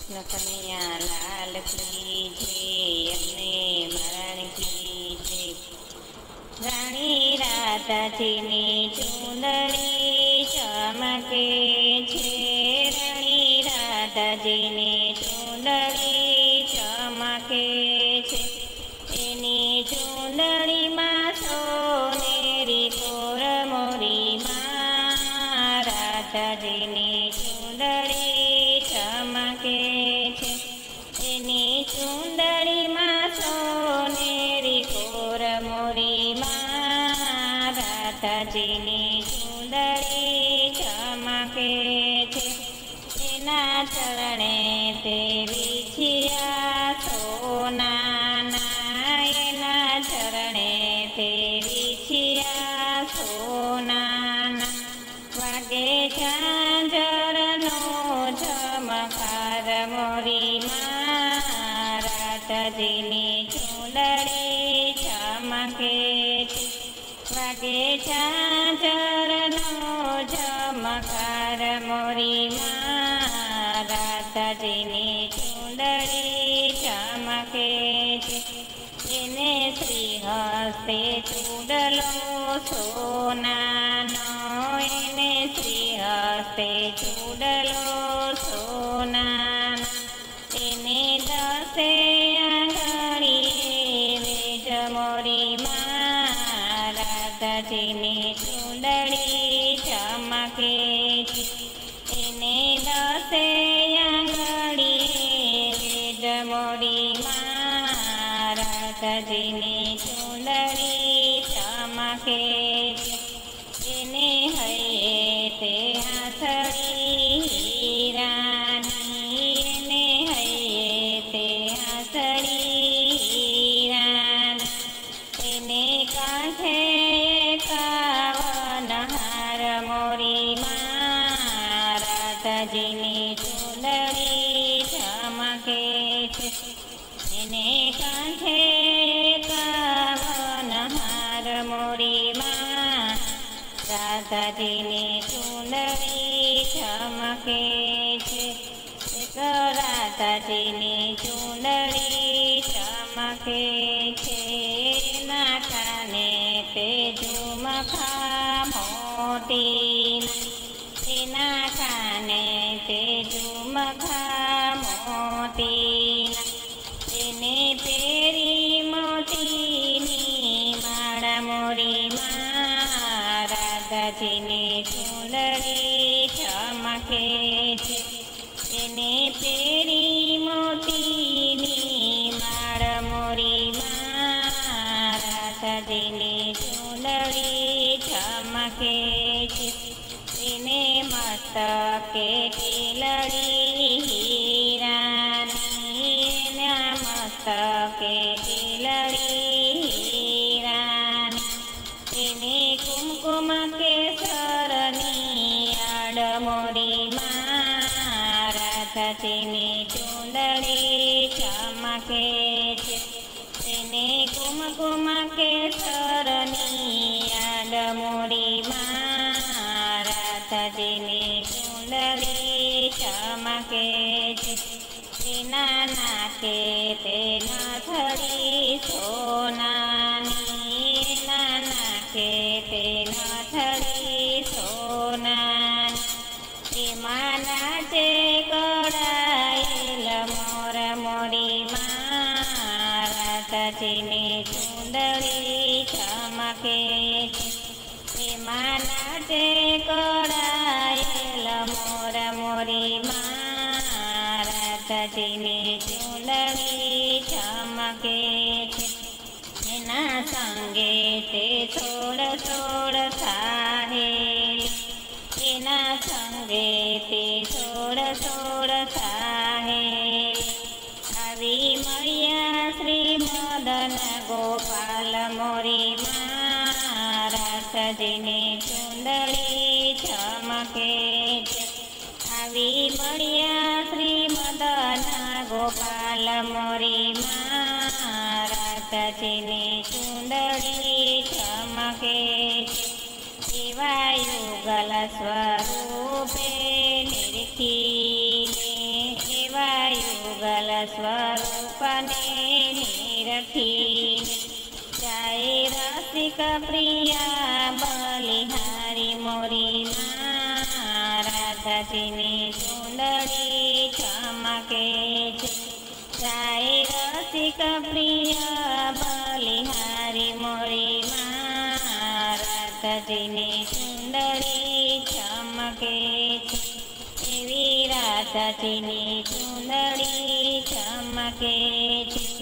કૃષ્ણ કનૈયા લાલ કી જય, અમને મરણ કી જય। રાણી રાધાજીની ચુંદડી ચમકે છે, રાણી રાધાજીની ચુંદડી ચમકે છે। એની ચુંદડીમાં સોનેરી કોર મોરીમાં રાધાજીની ચુંદડી ચમકે છે। એની ચુંદડીમાં સોનેરી કોર મોરીમાં રાધાજીની ચુંદડી ચમકે છે। એના ચરણે તે વિછિયા સોનાના, એના ચરણે તે વિછિયા સોનાના। વાગે ઝાંઝરનો ઝમકાર મોરીમાં રાધાજીની ચુંદડી ચમકે છે। વાગે ઝાંઝરનો ઝમકાર મોરીમાં રાધાજીની ચુંદડી ચમકે છે। એને શ્રી હસ્તે ચૂડલો સોનાનો, એને શ્રી હસ્તે ચૂડલો સોનાનો। એને દસે આંગળીએ વેજ મોરીમાં રાધાજીની ચુંદડી ચમકે છે। એને દસે આંગળીએ વેજ મોરીમાં રાધાજીની ચુંદડી ચમકે છે। એને હૈયે તે હાથડી હીરાની, એને હૈયે તે હાથડી હીરાની। એને કાંઠે એકાવન હાર મોરીમાં રાધાજીની ચુંદડી ચમકે છે। એને કાંઠે એકાવન હાર મોરીમાં રાધાજીની ચુંદડી ચમકે છે। એક રાધાજીની ચુંદડી ચમકે છે। એના કાને તે ઝુમખા મોતીના, એના કાને તે ઝુમખા મોતીના। એને પેરી મોતીની માળા મોરીમાં રાધાજીની ચુંદડી ચમકે છે। એને પેરી મોતીની માળા મોરીમાં રાધાજીની ચુંદડી ચમકે છે। એને મસ્તકે ટીલડી હીરાની, એના મસ્તકે ટીલડી હીરાની। એને કુમકુમ કેસરની આડ મોરીમાં રાધાજીની ચુંદડી ચમકે છે। એને કુમકુમ કેસરની આડ મોરીમાં રાધાજીની ચુંદડી ચમકે છે। એના નાકે તે નથડી સોનાની, એના નાકે તે નથડી સોનાની। એમાં નાચે કળાયેલ મોર મોરીમાં રાધાજીની ચુંદડી ચમકે છે। એમાં નાચે કળાયેલ મોર મોરીમાં રાધાજીની ચુંદડી ચમકે છે। એના સંગે તે સોળ સોળ સાહેલી, એના સંગે તે સોળ સોળ સાહેલી। આવી મળ્યા શ્રી મદન ગોપાલ મોરીમાં રાધાજીની ચુંદડી ચમકે છે। આવી મળ્યા શ્રી મદન ગોપાલ મોરીમાં રાધાજીની ચુંદડી ચમકે છે। એવા યુગલ સ્વરૂપે નિરખીને, એવા યુગલ સ્વરૂપને નિરખી જાય રસિક પ્રિયા બલિહારી મોરી રાધાજીની ચૂંદડી ચમકે છે જાય રસિક પ્રિયા બલિહારી મોરી રાધાજીની ચૂંદડી ચમકે છે એવી રાધાજીની ચૂંદડી ચમકે છે।